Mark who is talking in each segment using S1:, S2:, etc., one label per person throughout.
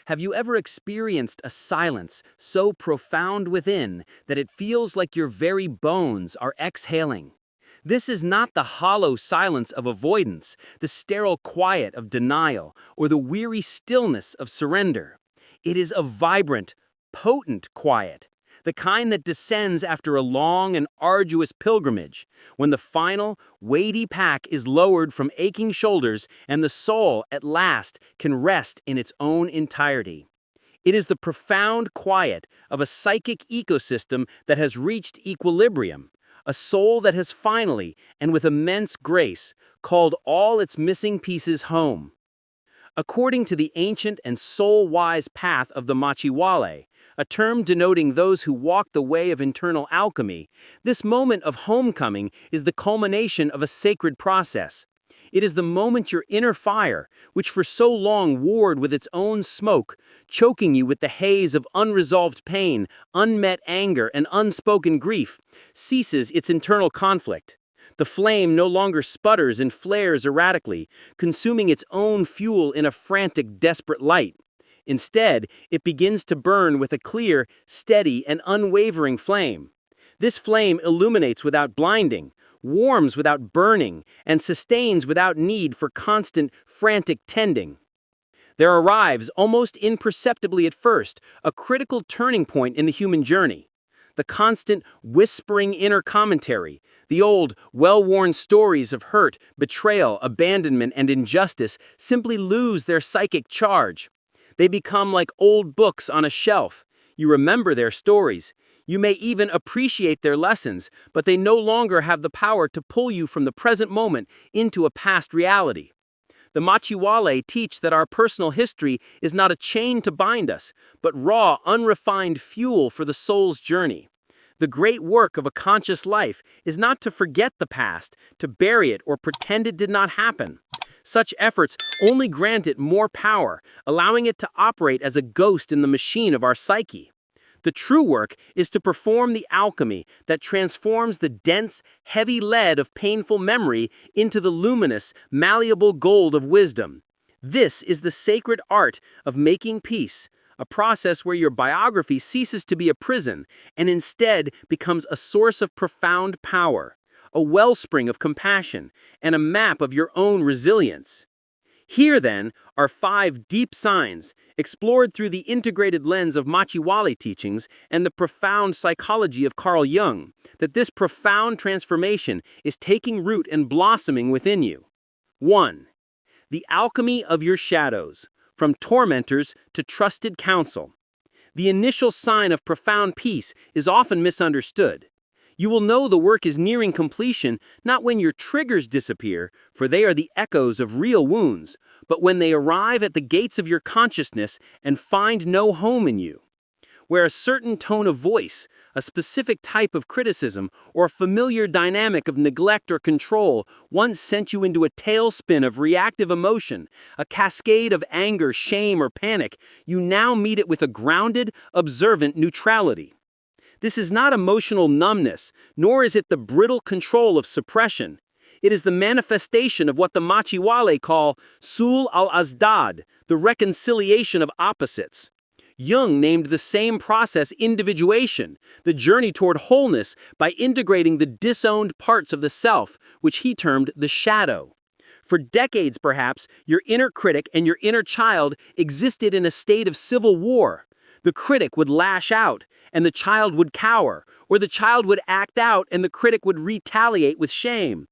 S1: Have you ever experienced a silence so profound within that it feels like your very bones are exhaling? This is not the hollow silence of avoidance, the sterile quiet of denial, or the weary stillness of surrender. It is a vibrant, potent quiet, the kind that descends after a long and arduous pilgrimage, when the final, weighty pack is lowered from aching shoulders and the soul, at last, can rest in its own entirety. It is the profound quiet of a psychic ecosystem that has reached equilibrium, a soul that has finally, and with immense grace, called all its missing pieces home. According to the ancient and soul-wise path of the Machiwale, a term denoting those who walk the way of internal alchemy, this moment of homecoming is the culmination of a sacred process. It is the moment your inner fire, which for so long warred with its own smoke, choking you with the haze of unresolved pain, unmet anger, and unspoken grief, ceases its internal conflict. The flame no longer sputters and flares erratically, consuming its own fuel in a frantic, desperate light. Instead, it begins to burn with a clear, steady, and unwavering flame. This flame illuminates without blinding, warms without burning, and sustains without need for constant, frantic tending. There arrives, almost imperceptibly at first, a critical turning point in the human journey. The constant, whispering inner commentary, the old, well-worn stories of hurt, betrayal, abandonment, and injustice simply lose their psychic charge. They become like old books on a shelf. You remember their stories. You may even appreciate their lessons, but they no longer have the power to pull you from the present moment into a past reality. The Machiwale teach that our personal history is not a chain to bind us, but raw, unrefined fuel for the soul's journey. The great work of a conscious life is not to forget the past, to bury it, or pretend it did not happen. Such efforts only grant it more power, allowing it to operate as a ghost in the machine of our psyche. The true work is to perform the alchemy that transforms the dense, heavy lead of painful memory into the luminous, malleable gold of wisdom. This is the sacred art of making peace, a process where your biography ceases to be a prison and instead becomes a source of profound power, a wellspring of compassion, and a map of your own resilience. Here, then, are 5 deep signs, explored through the integrated lens of Machiwale teachings and the profound psychology of Carl Jung, that this profound transformation is taking root and blossoming within you. 1. The alchemy of your shadows, from tormentors to trusted counsel. The initial sign of profound peace is often misunderstood. You will know the work is nearing completion not when your triggers disappear, for they are the echoes of real wounds, but when they arrive at the gates of your consciousness and find no home in you. Where a certain tone of voice, a specific type of criticism, or a familiar dynamic of neglect or control once sent you into a tailspin of reactive emotion, a cascade of anger, shame, or panic, you now meet it with a grounded, observant neutrality. This is not emotional numbness, nor is it the brittle control of suppression. It is the manifestation of what the Machiwale call sul al-azdad, the reconciliation of opposites. Jung named the same process individuation, the journey toward wholeness by integrating the disowned parts of the self, which he termed the shadow. For decades, perhaps, your inner critic and your inner child existed in a state of civil war. The critic would lash out, and the child would cower, or the child would act out and the critic would retaliate with shame.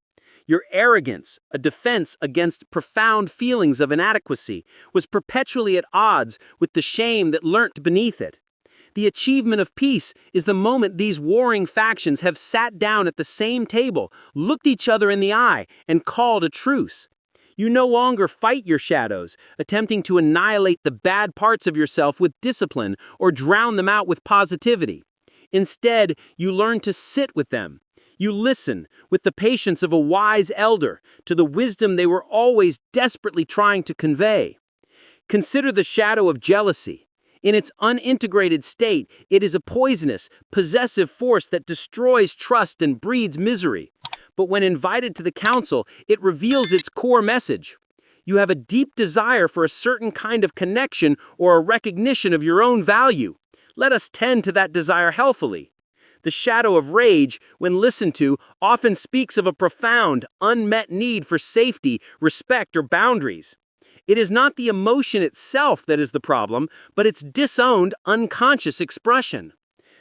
S1: Your arrogance, a defense against profound feelings of inadequacy, was perpetually at odds with the shame that lurked beneath it. The achievement of peace is the moment these warring factions have sat down at the same table, looked each other in the eye, and called a truce. You no longer fight your shadows, attempting to annihilate the bad parts of yourself with discipline or drown them out with positivity. Instead, you learn to sit with them. You listen, with the patience of a wise elder, to the wisdom they were always desperately trying to convey. Consider the shadow of jealousy. In its unintegrated state, it is a poisonous, possessive force that destroys trust and breeds misery. But when invited to the council, it reveals its core message. You have a deep desire for a certain kind of connection or a recognition of your own value. Let us tend to that desire healthily. The shadow of rage, when listened to, often speaks of a profound, unmet need for safety, respect, or boundaries. It is not the emotion itself that is the problem, but its disowned, unconscious expression.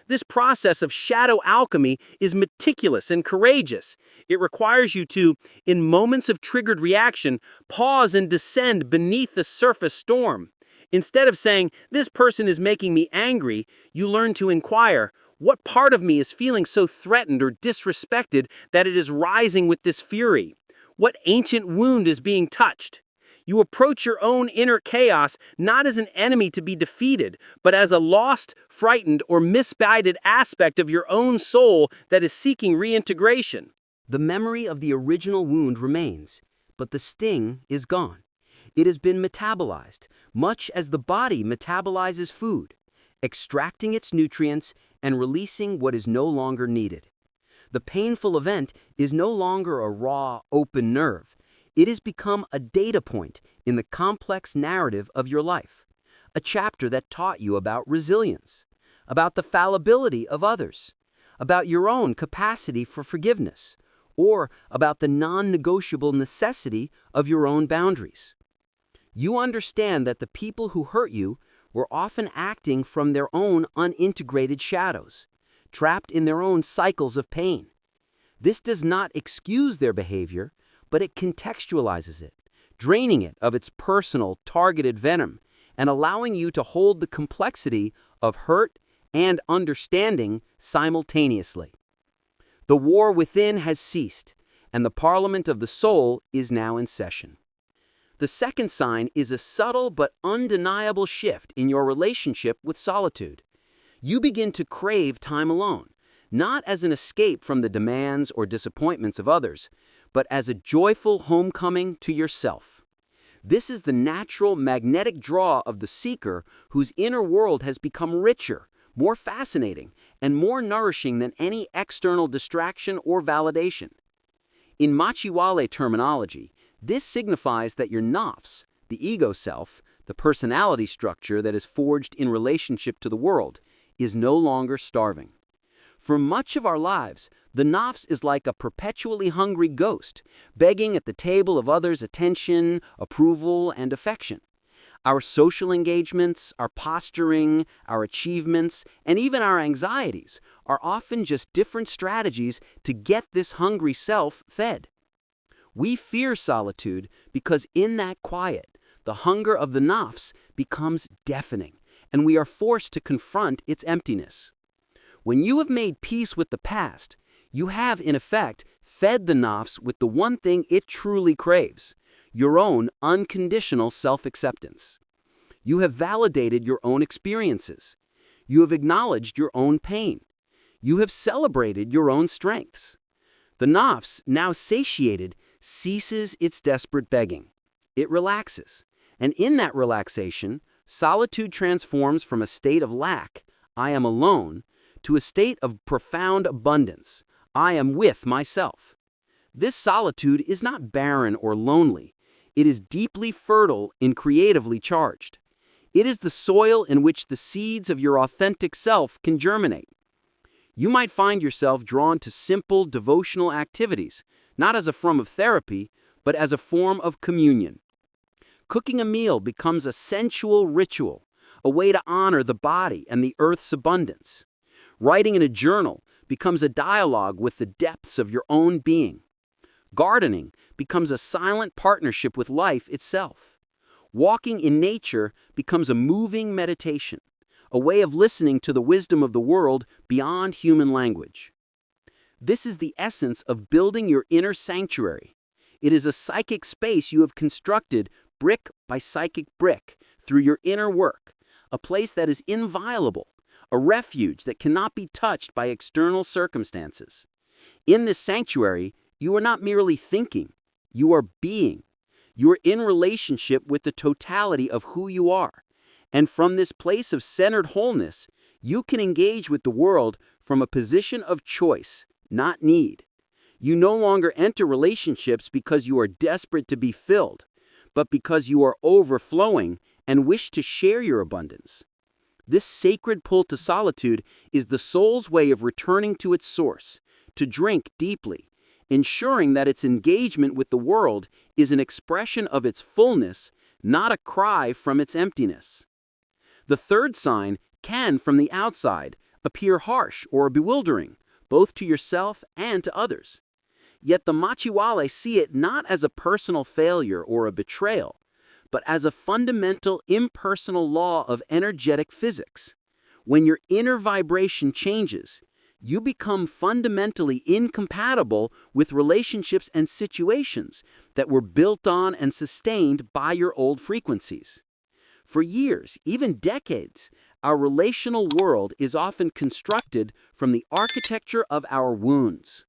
S1: This process of shadow alchemy is meticulous and courageous. It requires you to, in moments of triggered reaction, pause and descend beneath the surface storm. Instead of saying, "This person is making me angry," you learn to inquire, "What part of me is feeling so threatened or disrespected that it is rising with this fury? What ancient wound is being touched?" You approach your own inner chaos not as an enemy to be defeated, but as a lost, frightened, or misguided aspect of your own soul that is seeking reintegration.
S2: The memory of the original wound remains, but the sting is gone. It has been metabolized, much as the body metabolizes food, extracting its nutrients and releasing what is no longer needed. The painful event is no longer a raw, open nerve. It has become a data point in the complex narrative of your life, a chapter that taught you about resilience, about the fallibility of others, about your own capacity for forgiveness, or about the non-negotiable necessity of your own boundaries. You understand that the people who hurt you were often acting from their own unintegrated shadows, trapped in their own cycles of pain. This does not excuse their behavior, but it contextualizes it, draining it of its personal, targeted venom, and allowing you to hold the complexity of hurt and understanding simultaneously. The war within has ceased, and the parliament of the soul is now in session. The second sign is a subtle but undeniable shift in your relationship with solitude. You begin to crave time alone, not as an escape from the demands or disappointments of others, but as a joyful homecoming to yourself. This is the natural magnetic draw of the seeker whose inner world has become richer, more fascinating, and more nourishing than any external distraction or validation. In Machiavelli terminology, this signifies that your nafs, the ego self, the personality structure that is forged in relationship to the world, is no longer starving. For much of our lives, the nafs is like a perpetually hungry ghost, begging at the table of others' attention, approval, and affection. Our social engagements, our posturing, our achievements, and even our anxieties are often just different strategies to get this hungry self fed. We fear solitude because in that quiet, the hunger of the nafs becomes deafening, and we are forced to confront its emptiness. When you have made peace with the past, you have, in effect, fed the nafs with the one thing it truly craves, your own unconditional self-acceptance. You have validated your own experiences. You have acknowledged your own pain. You have celebrated your own strengths. The nafs, now satiated, ceases its desperate begging. It relaxes, and in that relaxation, solitude transforms from a state of lack, "I am alone," to a state of profound abundance, "I am with myself." This solitude is not barren or lonely. It is deeply fertile and creatively charged. It is the soil in which the seeds of your authentic self can germinate. You might find yourself drawn to simple devotional activities, not as a form of therapy, but as a form of communion. Cooking a meal becomes a sensual ritual, a way to honor the body and the earth's abundance. Writing in a journal becomes a dialogue with the depths of your own being. Gardening becomes a silent partnership with life itself. Walking in nature becomes a moving meditation, a way of listening to the wisdom of the world beyond human language. This is the essence of building your inner sanctuary. It is a psychic space you have constructed brick by psychic brick through your inner work, a place that is inviolable, a refuge that cannot be touched by external circumstances. In this sanctuary, you are not merely thinking, you are being. You are in relationship with the totality of who you are. And from this place of centered wholeness, you can engage with the world from a position of choice, not need. You no longer enter relationships because you are desperate to be filled, but because you are overflowing and wish to share your abundance. This sacred pull to solitude is the soul's way of returning to its source, to drink deeply, ensuring that its engagement with the world is an expression of its fullness, not a cry from its emptiness. The third sign can, from the outside, appear harsh or bewildering, both to yourself and to others. Yet the Machiwale see it not as a personal failure or a betrayal, but as a fundamental impersonal law of energetic physics. When your inner vibration changes, you become fundamentally incompatible with relationships and situations that were built on and sustained by your old frequencies. For years, even decades, our relational world is often constructed from the architecture of our wounds.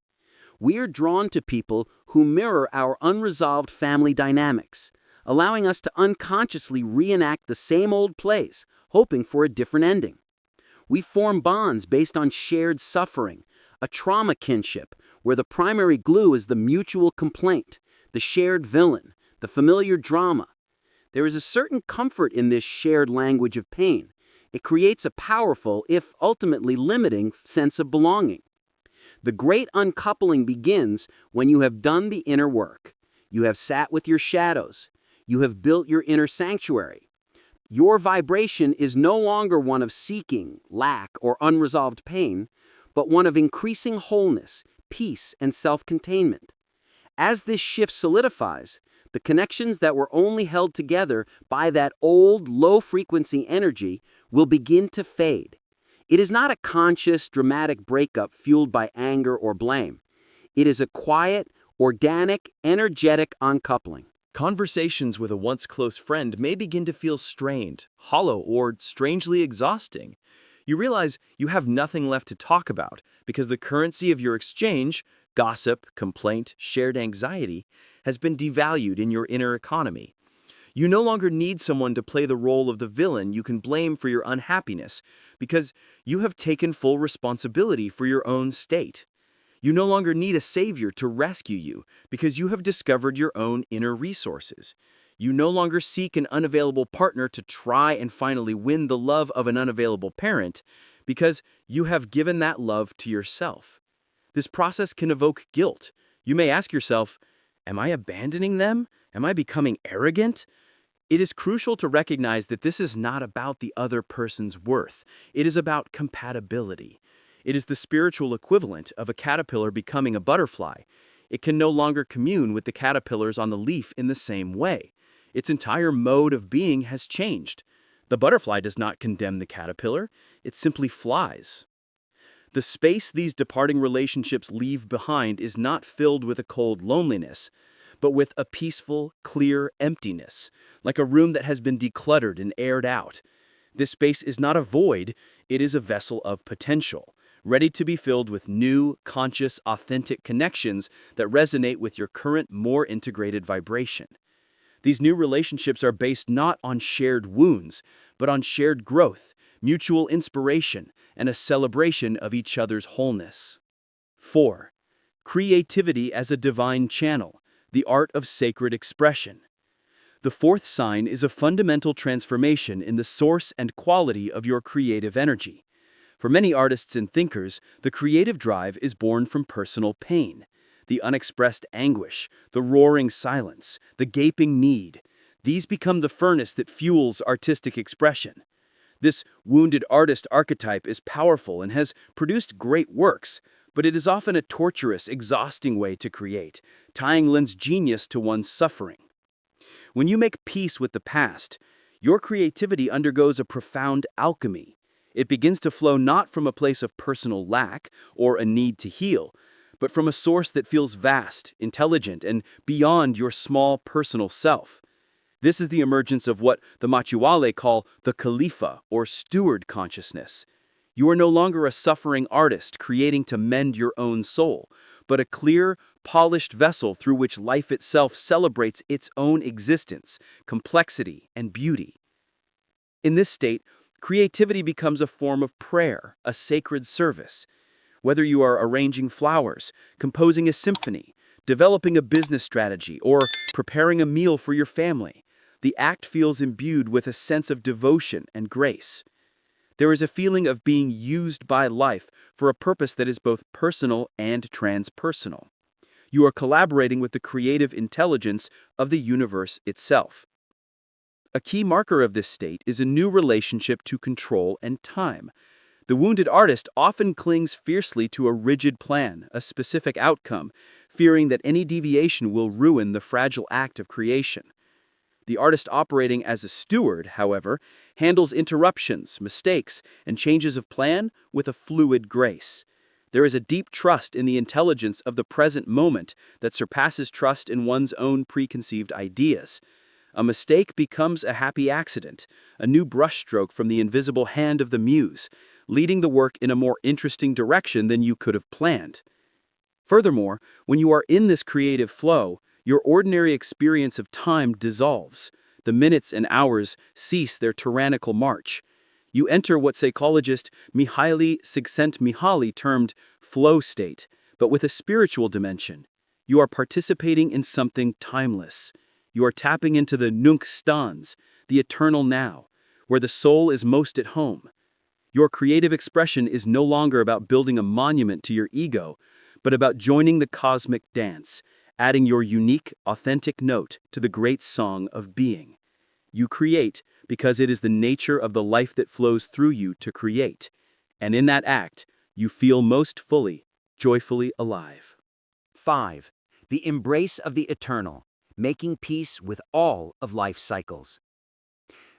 S2: We are drawn to people who mirror our unresolved family dynamics, allowing us to unconsciously reenact the same old plays, hoping for a different ending. We form bonds based on shared suffering, a trauma kinship, where the primary glue is the mutual complaint, the shared villain, the familiar drama. There is a certain comfort in this shared language of pain. It creates a powerful, if ultimately limiting, sense of belonging. The great uncoupling begins when you have done the inner work. You have sat with your shadows. You have built your inner sanctuary. Your vibration is no longer one of seeking, lack, or unresolved pain, but one of increasing wholeness, peace, and self-containment. As this shift solidifies, the connections that were only held together by that old, low-frequency energy will begin to fade. It is not a conscious, dramatic breakup fueled by anger or blame. It is a quiet, organic, energetic uncoupling.
S3: Conversations with a once close friend may begin to feel strained, hollow, or strangely exhausting. You realize you have nothing left to talk about because the currency of your exchange, gossip, complaint, shared anxiety, has been devalued in your inner economy. You no longer need someone to play the role of the villain you can blame for your unhappiness because you have taken full responsibility for your own state. You no longer need a savior to rescue you because you have discovered your own inner resources. You no longer seek an unavailable partner to try and finally win the love of an unavailable parent because you have given that love to yourself. This process can evoke guilt. You may ask yourself, am I abandoning them? Am I becoming arrogant? It is crucial to recognize that this is not about the other person's worth. It is about compatibility. It is the spiritual equivalent of a caterpillar becoming a butterfly. It can no longer commune with the caterpillars on the leaf in the same way. Its entire mode of being has changed. The butterfly does not condemn the caterpillar. It simply flies. The space these departing relationships leave behind is not filled with a cold loneliness, but with a peaceful, clear emptiness, like a room that has been decluttered and aired out. This space is not a void, it is a vessel of potential, ready to be filled with new, conscious, authentic connections that resonate with your current, more integrated vibration. These new relationships are based not on shared wounds, but on shared growth, mutual inspiration, and a celebration of each other's wholeness. 4. Creativity as a divine channel, the art of sacred expression. The fourth sign is a fundamental transformation in the source and quality of your creative energy. For many artists and thinkers, the creative drive is born from personal pain. The unexpressed anguish, the roaring silence, the gaping need. These become the furnace that fuels artistic expression. This wounded artist archetype is powerful and has produced great works, but it is often a torturous, exhausting way to create, tying one's genius to one's suffering. When you make peace with the past, your creativity undergoes a profound alchemy. It begins to flow not from a place of personal lack or a need to heal, but from a source that feels vast, intelligent, and beyond your small personal self. This is the emergence of what the Machiwale call the Khalifa, or steward consciousness. You are no longer a suffering artist creating to mend your own soul, but a clear, polished vessel through which life itself celebrates its own existence, complexity, and beauty. In this state, creativity becomes a form of prayer, a sacred service. Whether you are arranging flowers, composing a symphony, developing a business strategy, or preparing a meal for your family. The act feels imbued with a sense of devotion and grace. There is a feeling of being used by life for a purpose that is both personal and transpersonal. You are collaborating with the creative intelligence of the universe itself. A key marker of this state is a new relationship to control and time. The wounded artist often clings fiercely to a rigid plan, a specific outcome, fearing that any deviation will ruin the fragile act of creation. The artist operating as a steward, however, handles interruptions, mistakes, and changes of plan with a fluid grace. There is a deep trust in the intelligence of the present moment that surpasses trust in one's own preconceived ideas. A mistake becomes a happy accident, a new brushstroke from the invisible hand of the muse, leading the work in a more interesting direction than you could have planned. Furthermore, when you are in this creative flow, your ordinary experience of time dissolves. The minutes and hours cease their tyrannical march. You enter what psychologist Mihaly Csikszentmihalyi termed flow state, but with a spiritual dimension. You are participating in something timeless. You are tapping into the Nunc stans, the eternal now, where the soul is most at home. Your creative expression is no longer about building a monument to your ego, but about joining the cosmic dance, adding your unique, authentic note to the great song of being. You create because it is the nature of the life that flows through you to create, and in that act, you feel most fully, joyfully alive.
S2: 5. The embrace of the eternal, making peace with all of life's cycles.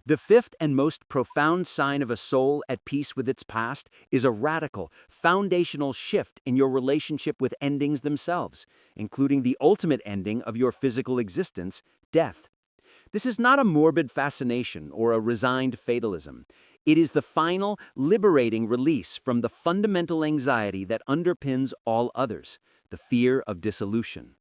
S2: The fifth and most profound sign of a soul at peace with its past is a radical, foundational shift in your relationship with endings themselves, including the ultimate ending of your physical existence, death. This is not a morbid fascination or a resigned fatalism. It is the final, liberating release from the fundamental anxiety that underpins all others, the fear of dissolution.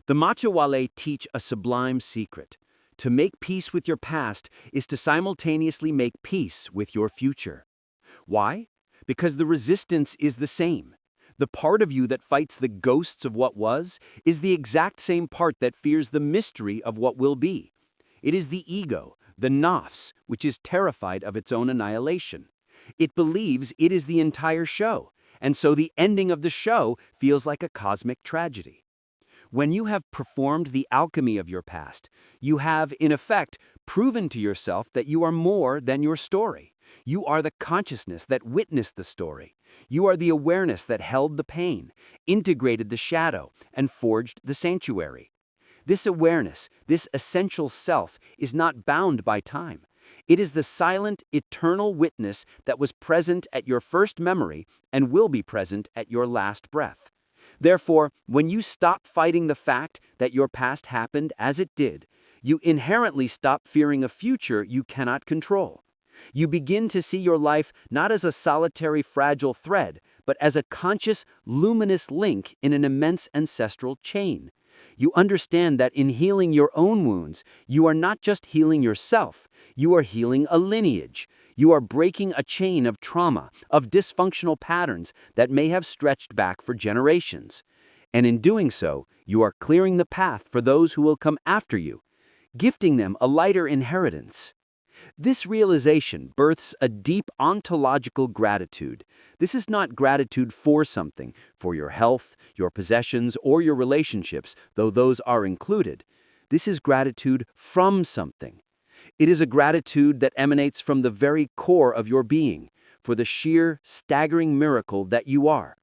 S2: The Machawale teach a sublime secret. To make peace with your past is to simultaneously make peace with your future. Why? Because the resistance is the same. The part of you that fights the ghosts of what was is the exact same part that fears the mystery of what will be. It is the ego, the nafs, which is terrified of its own annihilation. It believes it is the entire show, and so the ending of the show feels like a cosmic tragedy. When you have performed the alchemy of your past, you have, in effect, proven to yourself that you are more than your story. You are the consciousness that witnessed the story. You are the awareness that held the pain, integrated the shadow, and forged the sanctuary. This awareness, this essential self, is not bound by time. It is the silent, eternal witness that was present at your first memory and will be present at your last breath. Therefore, when you stop fighting the fact that your past happened as it did, you inherently stop fearing a future you cannot control. You begin to see your life not as a solitary, fragile thread, but as a conscious, luminous link in an immense ancestral chain. You understand that in healing your own wounds, you are not just healing yourself, you are healing a lineage. You are breaking a chain of trauma, of dysfunctional patterns that may have stretched back for generations. And in doing so, you are clearing the path for those who will come after you, gifting them a lighter inheritance. This realization births a deep ontological gratitude. This is not gratitude for something, for your health, your possessions, or your relationships, though those are included. This is gratitude from something. It is a gratitude that emanates from the very core of your being, for the sheer, staggering miracle that you are.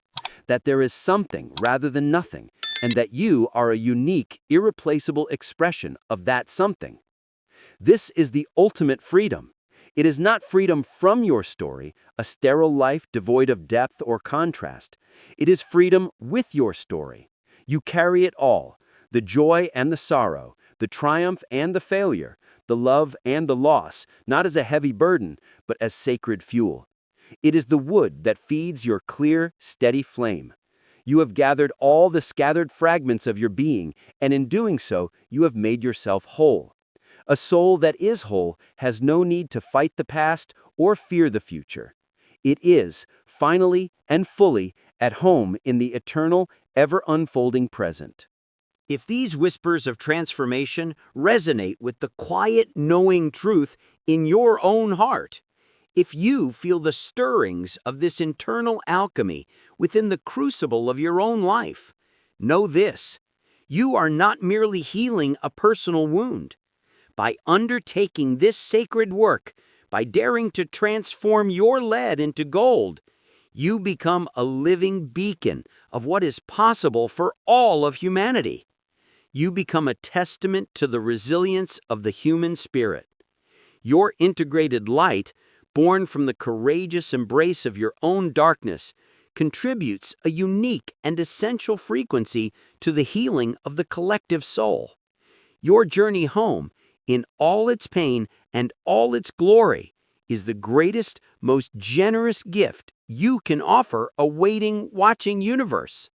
S2: That there is something rather than nothing, and that you are a unique, irreplaceable expression of that something. This is the ultimate freedom. It is not freedom from your story, a sterile life devoid of depth or contrast. It is freedom with your story. You carry it all, the joy and the sorrow, the triumph and the failure, the love and the loss, not as a heavy burden, but as sacred fuel. It is the wood that feeds your clear, steady flame. You have gathered all the scattered fragments of your being, and in doing so, you have made yourself whole. A soul that is whole has no need to fight the past or fear the future. It is, finally and fully, at home in the eternal, ever-unfolding present. If these whispers of transformation resonate with the quiet, knowing truth in your own heart, if you feel the stirrings of this internal alchemy within the crucible of your own life, know this: you are not merely healing a personal wound. By undertaking this sacred work, by daring to transform your lead into gold, you become a living beacon of what is possible for all of humanity. You become a testament to the resilience of the human spirit. Your integrated light, born from the courageous embrace of your own darkness, contributes a unique and essential frequency to the healing of the collective soul. Your journey home, in all its pain and all its glory, is the greatest, most generous gift you can offer a waiting, watching universe.